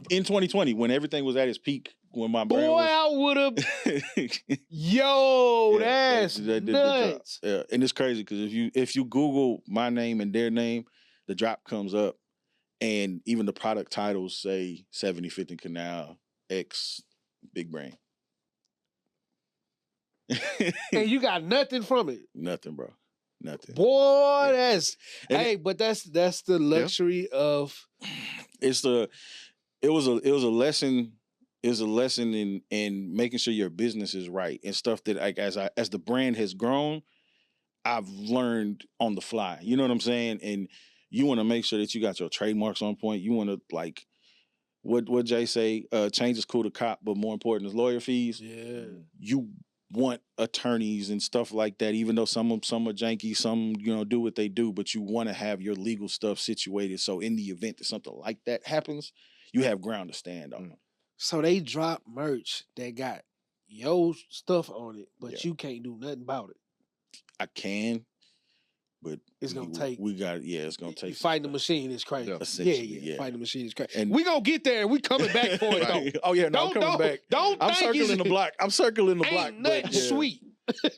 In 2020, when everything was at its peak, when my brand Boy, was... I would have. Yo, Yeah, that's they did the drop. nuts. Yeah, and it's crazy because if you Google my name and their name, the drop comes up, and even the product titles say 75th and Canal X Big Brain. And you got nothing from it. Nothing, bro. Nothing. Boy, that's And hey, but that's the luxury of It was a lesson. It was a lesson in making sure your business is right and stuff that like as the brand has grown, I've learned on the fly. You know what I'm saying? And you want to make sure that you got your trademarks on point. You want to like what Jay say, change is cool to cop, but more important is lawyer fees. yeah. You want attorneys and stuff like that, even though some are janky, some, do what they do, but you want to have your legal stuff situated. So in the event that something like that happens, you have ground to stand on. So they drop merch that got your stuff on it, but Yeah. you can't do nothing about it. I can, but It's gonna take. we got it's gonna take Fighting the machine is crazy. Yeah. Essentially, Yeah, yeah. fighting the machine is crazy. And- we gonna get there. We coming back for it though. Oh yeah, no, I'm coming back. Don't I'm think circling the block. I'm circling the block. Ain't nothing but, yeah. sweet.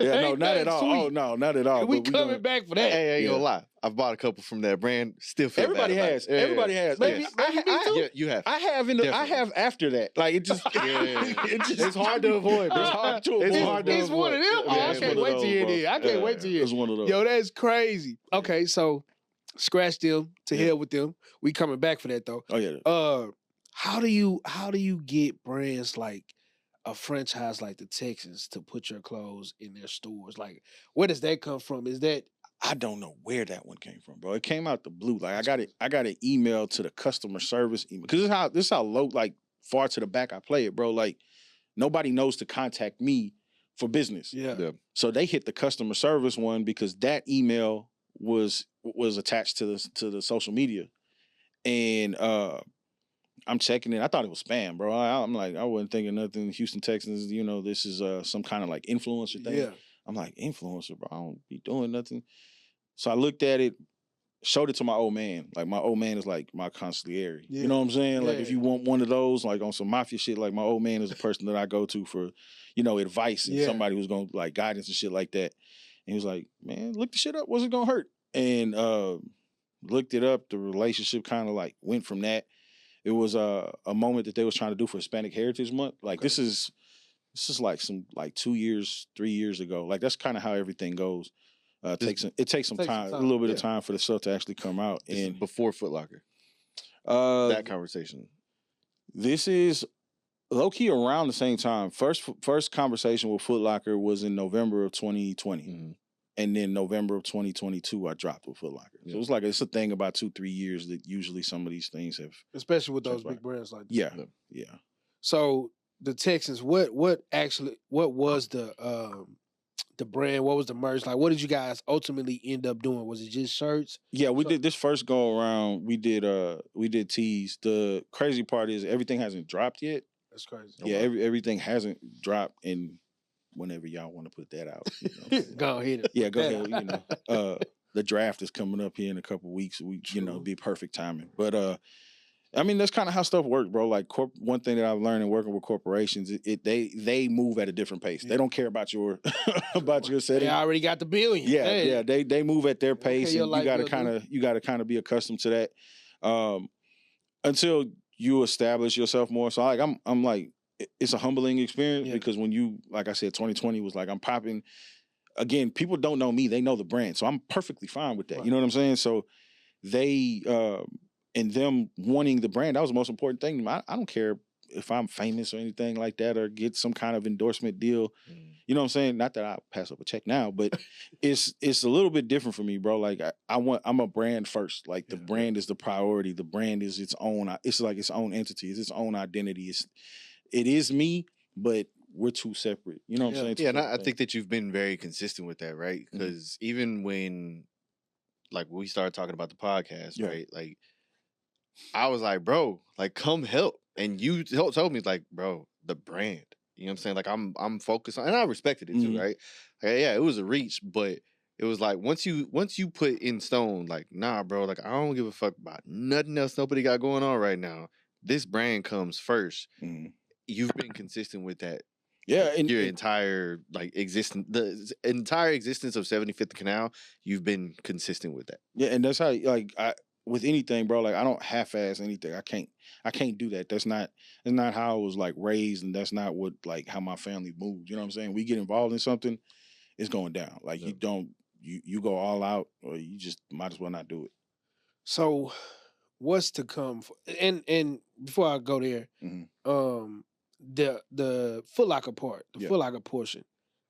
Yeah, no, Ain't not at nothing all. sweet. Oh no, not at all. We but coming gonna- back for that. Hey, I ain't Yeah. gonna lie. I've bought a couple from that brand. Still feel Everybody bad about has. it. Yeah, Everybody has. Maybe- Yes. maybe me too. Yeah, you have. I have I Definitely. have after that. Like it just It's hard to avoid, bro. It's hard to avoid. It's hard to It's one of them. avoid. Oh, Yeah, I it's can't one wait of to hear those, this. I bro. can't wait to hear. It's one of those. Yo, that's crazy. Okay, so scratch them to hell with them. We coming back for that though. Oh yeah. How do you get brands like a franchise like the Texans to put your clothes in their stores? Like, where does that come from? Is that I don't know where that one came from, bro. It came out the blue. Like I got an email to the customer service email because this is how low, like far to the back I play it, bro. Like nobody knows to contact me for business. yeah? Yeah. So they hit the customer service one because that email was attached to the social media, and I'm checking it. I thought it was spam, bro. I'm like, I wasn't thinking nothing. Houston Texans, this is some kind of like influencer thing. Yeah. I'm like, influencer, bro. I don't be doing nothing. So I looked at it, showed it to my old man. Like my old man is like my consigliere. Yeah. You know what I'm saying? Like Yeah. if you want one of those, like on some mafia shit, like my old man is a person that I go to for, advice and Yeah. somebody who's gonna like guidance and shit like that. And he was like, man, look the shit up. What's it gonna hurt? And looked it up. The relationship kind of like went from that. It was a moment that they was trying to do for Hispanic Heritage Month. Like Okay. this is like 2 years, 3 years ago. Like that's kind of how everything goes. It takes some time, a little bit of time for the stuff to actually come out. This is And before Foot Locker. That conversation. this is low key around the same time. First conversation with Foot Locker was in November of 2020. Mhm. And then November of 2022, I dropped with Foot Locker. Yeah. So it's a thing about 2-3 years that usually some of these things have. Especially with those Transpire. big brands like that. Yeah, Yeah. yeah. So the Texans, what was the brand? What was the merch? Like, what did you guys ultimately end up doing? Was it just shirts? Yeah, we did this first go around. We did tees. The crazy part is everything hasn't dropped yet. That's crazy. Yeah, everything hasn't dropped. And whenever y'all want to put that out, Go ahead. yeah, go ahead. The draft is coming up here in a couple weeks. Be perfect timing. But I mean, that's kind of how stuff works, bro. Like one thing that I've learned in working with corporations, they move at a different pace. Yeah. They don't care about your about your They setting. already got the billion. Yeah, Hey. yeah. They move at their pace, your and light you gotta bill, kind of be accustomed to that until you establish yourself more. So like I'm like it's a humbling experience because when you, like I said, 2020 was like I'm popping. Again, people don't know me; they know the brand, so I'm perfectly fine with that. Right. You know what I'm saying? So they and them wanting the brand, that was the most important thing to me. I don't care if I'm famous or anything like that or get some kind of endorsement deal. You know what I'm saying? Not that I pass up a check now, but it's a little bit different for me, bro. Like I'm a brand first. Like the brand is the priority. The brand is its own. It's like its own entity. It's its own identity. It is me, but we're two separate. You know what I'm saying? Yeah, and I think that you've been very consistent with that, right? Because even when, like, we started talking about the podcast, right? Like, I was like, bro, like, come help. And you told me, like, bro, the brand. You know what I'm saying? Like, I'm focused on, and I respected it too, right? Like, yeah, it was a reach, but it was like once you put in stone, like, nah, bro, like, I don't give a fuck about nothing else nobody got going on right now. This brand comes first. You've been consistent with that. Yeah, and your entire the entire existence of 75th Canal, you've been consistent with that. Yeah, and that's how, like, with anything, bro, like, I don't half-ass anything. I can't do that. That's not how I was, like, raised, and that's not what, like, how my family moves. You know what I'm saying? We get involved in something, it's going down. Like, you go all out, or you just might as well not do it. So, what's to come? And before I go there, the Foot Locker part, the Foot Locker portion,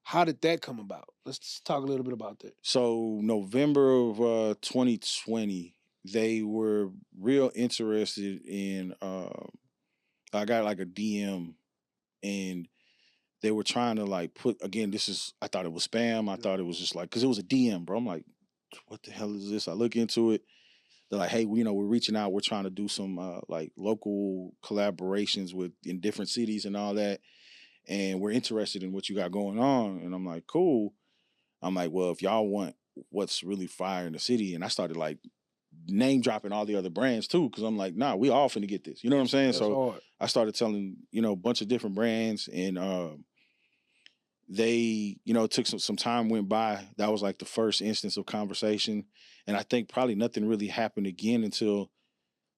how did that come about? Let's just talk a little bit about that. So November of 2020, they were real interested in. I got like a DM, and they were trying to like put again. I thought it was spam. I thought it was just like because it was a DM, bro. I'm like, what the hell is this? I look into it. They're like, hey, we're reaching out. We're trying to do some like local collaborations in different cities and all that. And we're interested in what you got going on. And I'm like, cool. I'm like, well, if y'all want what's really fire in the city. And I started like name dropping all the other brands too. Cause I'm like, nah, we all finna get this. You know what I'm saying? That's so hard. I started telling, a bunch of different brands, and they, took some time went by. That was like the first instance of conversation. And I think probably nothing really happened again until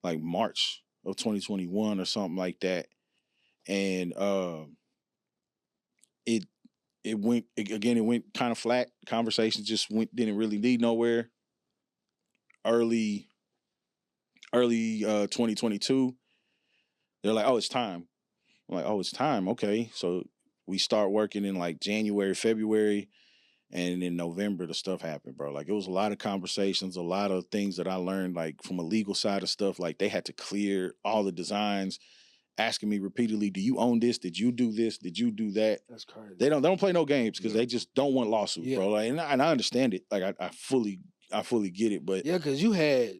like March of 2021 or something like that. And it went kind of flat. Conversation just didn't really lead nowhere. Early 2022, they're like, oh, it's time. I'm like, oh, it's time. Okay. So we start working in like January, February. And in November, the stuff happened, bro. Like, it was a lot of conversations, a lot of things that I learned, like, from a legal side of stuff. Like, they had to clear all the designs, asking me repeatedly, do you own this? Did you do this? Did you do that? That's crazy. They don't play no games because they just don't want lawsuits, bro. Like, and I understand it. Like, I fully get it. But yeah, because you had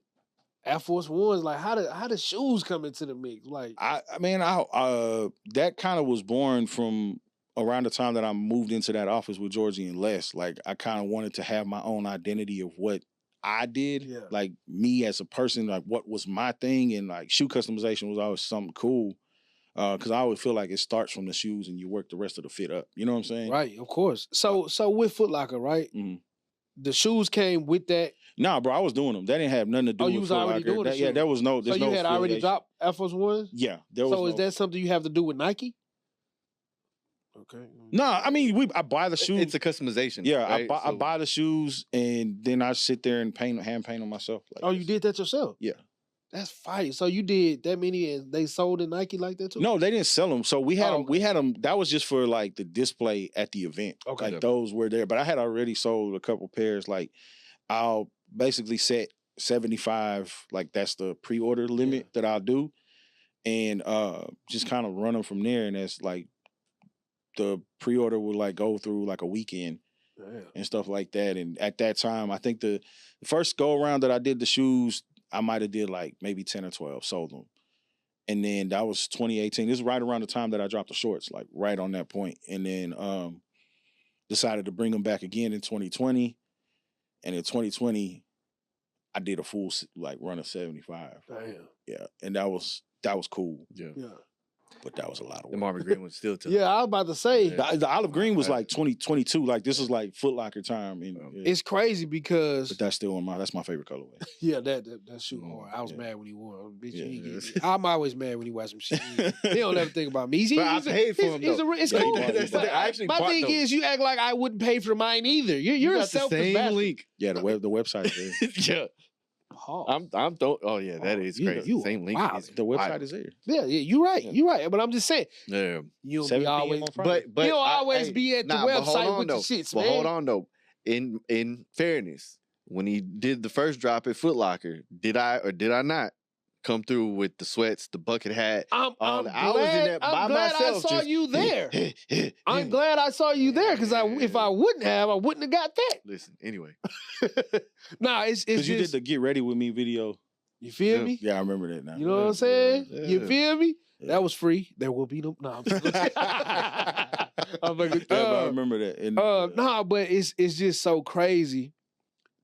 Air Force Ones. Like, how did shoes come into the mix? Like, that kind of was born from around the time that I moved into that office with Georgie and Les. Like, I kind of wanted to have my own identity of what I did. Yeah. Like, me as a person, like, what was my thing, and like shoe customization was always something cool. Because I always feel like it starts from the shoes and you work the rest of the fit up. You know what I'm saying? Right, of course. So with Foot Locker, right? The shoes came with that. Nah, bro, I was doing them. That didn't have nothing to do with you was Foot already Locker. doing the Yeah, there was no. So you had already dropped Air Force Ones? Yeah, there was. So is that something you have to do with Nike? Okay. Nah, I mean, I buy the shoes. It's a customization. Yeah, right? I buy the shoes, and then I sit there and hand paint them myself. Like you did that yourself? Yeah. That's fire. So you did that many, and they sold in Nike like that too? No, they didn't sell them. So we had them. okay. We had them. That was just for like the display at the event. Okay. Like those were there, but I had already sold a couple pairs. Like, I'll basically set 75. Like, that's the pre-order limit that I'll do, and just kind of run them from there. And that's like the pre-order would like go through like a weekend. And stuff like that. And at that time, I think the first go around that I did the shoes, I might have did like maybe 10 or 12, sold them. And then that was 2018. This is right around the time that I dropped the shorts, like right on that point. And then decided to bring them back again in 2020. And in 2020, I did a full like run of 75. Damn. Yeah. And that was cool. Yeah. But that was a lot of work. The Marvin Green was still tough. Yeah, I was about to say. The olive green was like 2022. Like, this is like Foot Locker time. And, It's crazy because. But that's still that's my favorite colorway. Yeah, that shoe hard. I was mad when he wore it. Bitch, I'm always mad when he wears some shit. He don't ever think about me. But I paid for him, though. It's cool. That's the thing. I actually my bought thing those. is, you act like I wouldn't pay for mine either. You're a got the selfish same bastard. link. Yeah, the website there. Yeah. hard. I'm oh yeah, that is you- crazy. you Same link. wild. is The website wild. is there. Yeah, you're right. Yeah. You're right. But I'm just saying, Yeah. you don't 7 be p.m. always. on Friday. But You don't always hey, be at the nah, but hold website on, with though. your shits, But man. hold on though. In fairness, when he did the first drop at Foot Locker, did I or did I not come through with the sweats, the bucket hat? I'm I glad, was in there by I'm glad myself. I saw just, you there. I'm glad I saw you there because if I wouldn't have, I wouldn't have got that. Listen, anyway. Nah, it's Because you did just, the Get Ready With Me video. you feel Yeah. me? Yeah, I remember that now. You know what I'm saying? Yeah. You feel me? Yeah. That was free. There will be no. Nah, I'm just I'm like, Yeah, but I remember that. And, nah, but it's just so crazy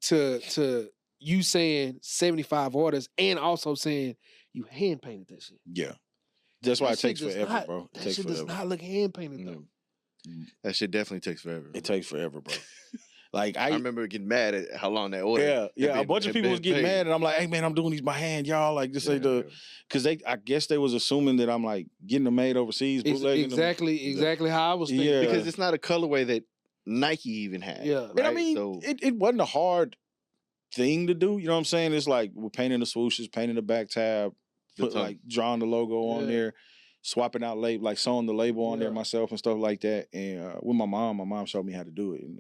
to you saying 75 orders and also saying you hand painted that shit. yeah. That's why That it shit takes does forever, not- bro. It That takes shit forever. does not look hand painted though. That shit definitely takes forever. It takes forever, bro. Like I remember getting mad at how long that order. yeah, had yeah. A been- bunch of had people been was getting paid. mad, and I'm like, "Hey, man, I'm doing these by hand, y'all." Like, this ain't Yeah, the because I guess they was assuming that I'm like getting them made overseas, It's bootlegging them. exactly how I was thinking. Yeah. because it's not a colorway that Nike even had. Yeah. And I right? mean, So, it wasn't a hard thing to do. You know what I'm saying? It's like we're painting the swooshes, painting the back tab, The put tongue. like drawing the logo on Yeah. there, swapping out label, like sewing the label on there Yeah. myself and stuff like that. And with my mom showed me how to do it, and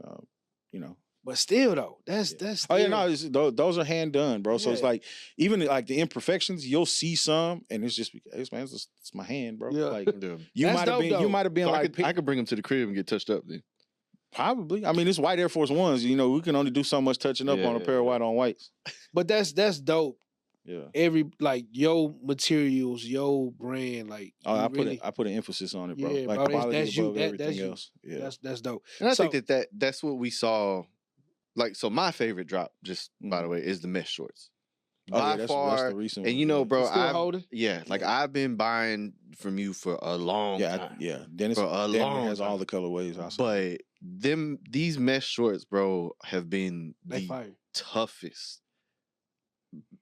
you know. But still though, that's Oh yeah, still- no, those are hand done, bro. So it's Yeah. like even like the imperfections, you'll see some, and it's just it's man, it's my hand, bro. Yeah. Like yeah. you That's might have dope, been, though. you might have been So like I could bring them to the crib and get touched up then. probably. I mean, it's white Air Force Ones. You know, we can only do so much touching up on a Yeah. pair of white on whites. But that's dope. Yeah. Every like your materials, your brand, like Oh, you I really, put an emphasis on it, bro. Yeah, like bro, quality that's you. above everything That's you. else. Yeah. that's dope. And I So- think that's what we saw. Like, so my favorite drop, just by the way, is the mesh shorts. Oh, yeah, By that's far, the recent and one, you know, yeah. bro, You still I've holding? I've been buying from you for a long time. Yeah. Dennis For a long has all time. the colorways. I saw. But these mesh shorts, bro, have been They the fire. toughest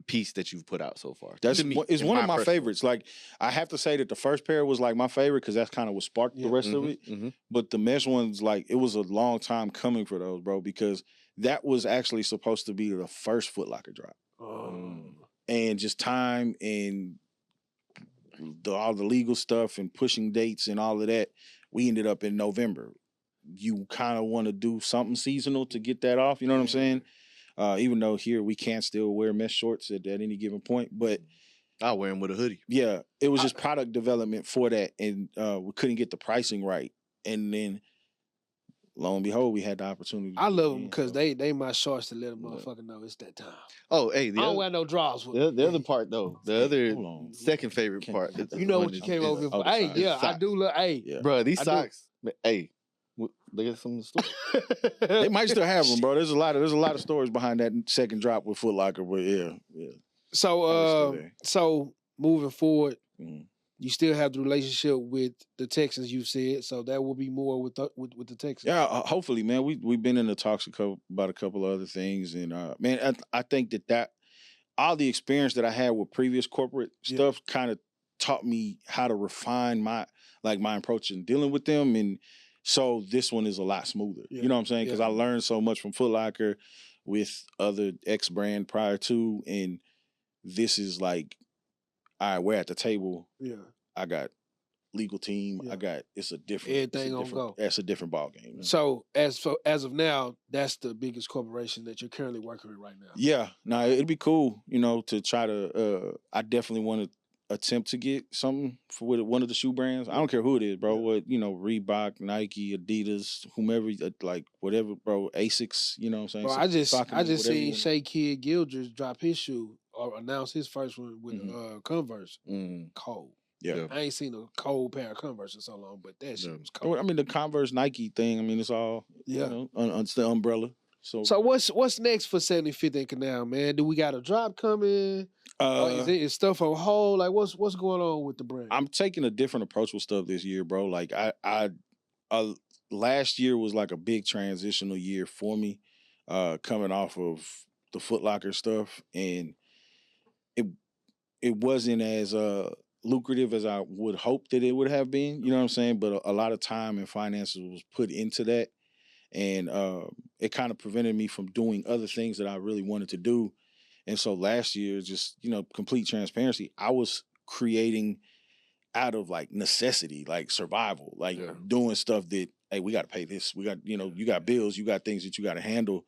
piece that you've put out so far. That's To me, it's in one of my personal- favorites. Like I have to say that the first pair was like my favorite because that's kind of what sparked the Yeah. rest of it. Mhm. But the mesh ones, like it was a long time coming for those, bro, because that was actually supposed to be the first Foot Locker drop, and just time and all the legal stuff and pushing dates and all of that, we ended up in November. You kind of want to do something seasonal to get that off. You know what I'm saying? Even though here we can't still wear mesh shorts at any given point, but I'll wear them with a hoodie. yeah, it was just product development for that, and we couldn't get the pricing right. And then, lo and behold, we had the opportunity. I love them again, because so. they my shorts to let a motherfucker know it's that time. Oh, hey, I don't wear no drawers with me. the other part though, the other hold on. second favorite Can't part. forget is- You know one what you is- came is- over here for. other Hey, side. yeah, I Socks. do look. Hey, Yeah. Bro, these I do. socks. Hey, look at some of the store. They might still have them, bro. There's a lot of stories behind that second drop with Foot Locker, but yeah. So, there. so moving forward, Mhm. you still have the relationship with the Texans. You said so that will be more with the Texans. Yeah, hopefully, man. We've been in the talks about a couple of other things, and man, I think that all the experience that I had with previous corporate stuff kind of taught me how to refine my approach in dealing with them, and so this one is a lot smoother. Yeah. You know what I'm saying? Because Yeah. I learned so much from Foot Locker with other X brand prior to, and this is like, all right, we're at the table. Yeah. I got legal team. Yeah. It's a different. Everything gonna go. That's a different ball game. man. So as of now, that's the biggest corporation that you're currently working with right now. Yeah, no, it'd be cool, to try to. I definitely want to attempt to get something with one of the shoe brands. I don't care who it is, bro. Yeah. What Reebok, Nike, Adidas, whomever, like whatever, bro. Asics, you know what I'm saying? Bro, I just Saucony, seen whatever you want. Shea Kid Gildress drop his shoe or announce his first one with Converse. Mm. Cold. Yeah. I ain't seen a cold pair of Converse in so long, but that shit Yeah. was cold. I mean, the Converse Nike thing. I mean, it's all Yeah. it's the umbrella. So, So what's next for 75th and Canal, man? Do we got a drop coming? Is stuff on hold? Like what's going on with the brand? I'm taking a different approach with stuff this year, bro. Like I last year was like a big transitional year for me, coming off of the Foot Locker stuff, and it wasn't as lucrative as I would hope that it would have been. You know what I'm saying? But a lot of time and finances was put into that, and it kind of prevented me from doing other things that I really wanted to do. And so last year, just, complete transparency, I was creating out of like necessity, like survival, like doing stuff that, hey, we got to pay this. We got, you got bills, you got things that you got to handle.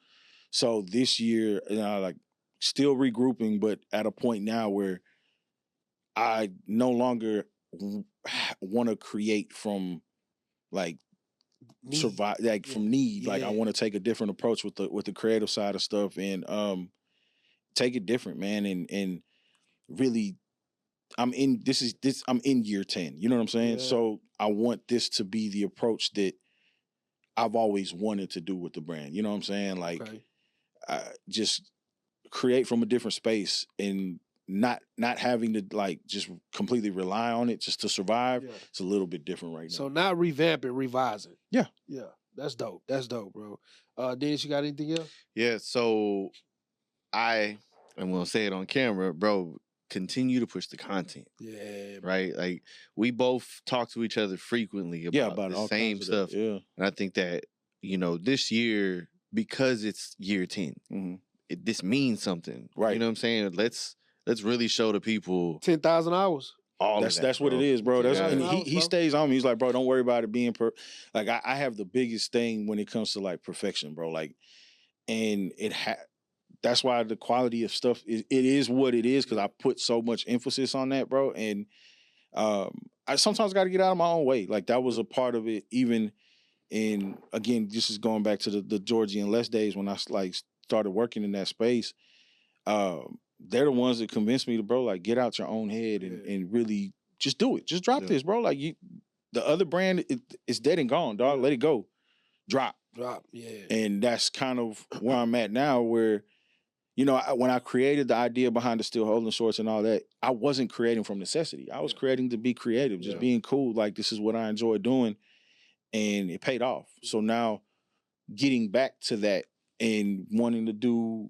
So this year, like still regrouping, but at a point now where I no longer want to create from like survive, like from need. Like I want to take a different approach with the creative side of stuff and take it different, man. And really, I'm in year 10. You know what I'm saying? Yeah. So I want this to be the approach that I've always wanted to do with the brand. You know what I'm saying? Like, just create from a different space and not having to like just completely rely on it just to survive. Yeah. It's a little bit different right now. So not revamping, revising. Yeah. Yeah. That's dope. That's dope, bro. Dennis, you got anything else? Yeah. So I'm going to say it on camera, bro. Continue to push the content. Yeah. Right? Like, we both talk to each other frequently about the same stuff. Yeah. And I think that, this year, because it's year 10, this means something. Right. You know what I'm saying? Let's really show the people 10,000 hours. That's what it is, bro. And he stays on me. He's like, bro, don't worry about it being like I have the biggest thing when it comes to like perfection, bro. Like, and that's why the quality of stuff is what it is, because I put so much emphasis on that, bro. And I sometimes got to get out of my own way. Like, that was a part of it. Even in, again, this is going back to the Georgie and Les days when I like started working in that space. They're the ones that convinced me to, bro, like, get out your own head and really just do it. Just drop this, bro. Like, the other brand, it's dead and gone, dog. Let it go. Drop. Yeah. And that's kind of where I'm at now, where, when I created the idea behind the Still Holding Shorts and all that, I wasn't creating from necessity. I was creating to be creative, just being cool. Like, this is what I enjoy doing. And it paid off. So now getting back to that and wanting to do,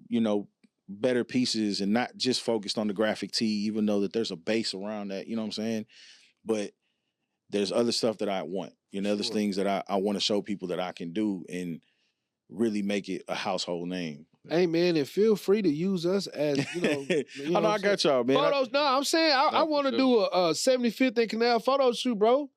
better pieces and not just focused on the graphic tee, even though that there's a base around that, you know what I'm saying? But there's other stuff that I want, there's things that I want to show people that I can do and really make it a household name. Hey, man, and feel free to use us as, I got y'all, man. Photos, I'm saying I want to do a 75th and Canal photo shoot, bro.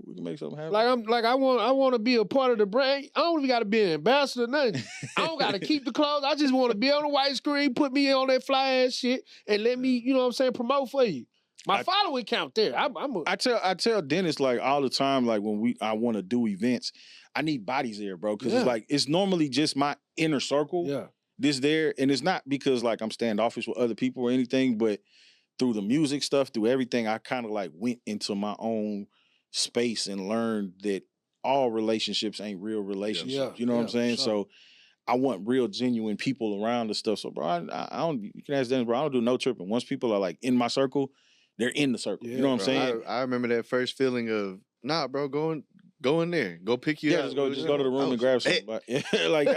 We can make something happen. I want to be a part of the brand. I don't even got to be an ambassador or nothing. I don't got to keep the clothes. I just want to be on the white screen, put me on that fly ass shit, and let me, promote for you. My following count there. I tell Dennis like all the time, like when I want to do events, I need bodies there, bro, because it's like it's normally just my inner circle. Yeah. This there, and it's not because like I'm standoffish with other people or anything, but through the music stuff, through everything, I kind of like went into my own space and learned that all relationships ain't real relationships. You know what I'm saying? Sure. So I want real, genuine people around the stuff. So, bro, I don't. You can ask Dennis, bro. I don't do no tripping. Once people are like in my circle, they're in the circle. You know what I'm saying? I remember that first feeling of, nah, bro, go in there, go pick you up. Just go to the room and grab something. Like,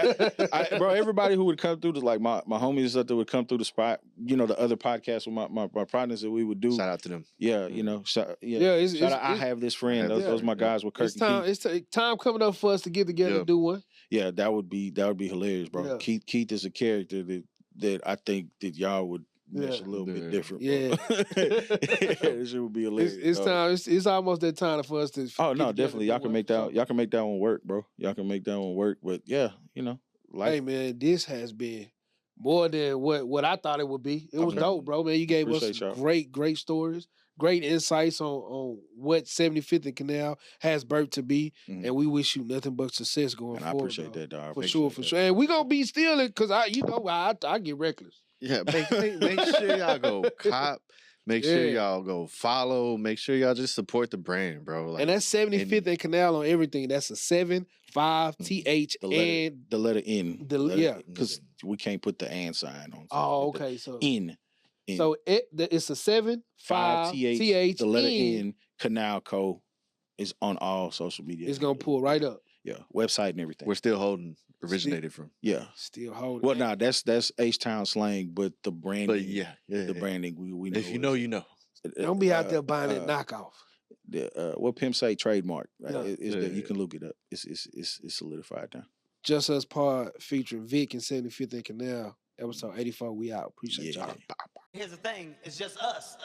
bro, everybody who would come through the, like my homies and stuff that would come through the spot, the other podcasts with my partners that we would do. Shout out to them. Yeah, I have this friend. Those my guys with Kirk. It's time coming up for us to get together and do one. Yeah, that would be hilarious, bro. Yeah. Keith is a character that I think that y'all would mesh a little bit different. Yeah, this shit would be hilarious. It's time. It's almost that time for us to. Oh no, definitely. Y'all can make that. Y'all can make that one work, bro. Y'all can make that one work. But yeah, life. Hey man, this has been more than what I thought it would be. It was dope, bro. Man, you gave us great stories, great insights on what 75th and Canal has birthed to be, and we wish you nothing but success going forward. I appreciate that, dog. For sure. And we gonna be stealing because I get reckless. Yeah, make sure y'all go cop. Make sure y'all go follow. Make sure y'all just support the brand, bro. Like, and that's 75th and Canal on everything. That's a 7, 5, TH, and the letter N. Because we can't put the and sign on. Oh, okay. So N. So it's a 7, 5, TH, the letter N. Canal Co is on all social media. It's gonna pull right up. Yeah, website and everything. We're still holding. Originated from. Yeah. Still holding. Well, nah, that's H-Town slang, but the branding. But the branding, we know. If you know, you know. Don't be out there buying that knockoff. What Pimp say trademark. You can look it up. It's solidified now. Just Us Pod featuring Vic and 75th and Canal. Episode 84, we out. Appreciate y'all. Here's the thing, it's just us.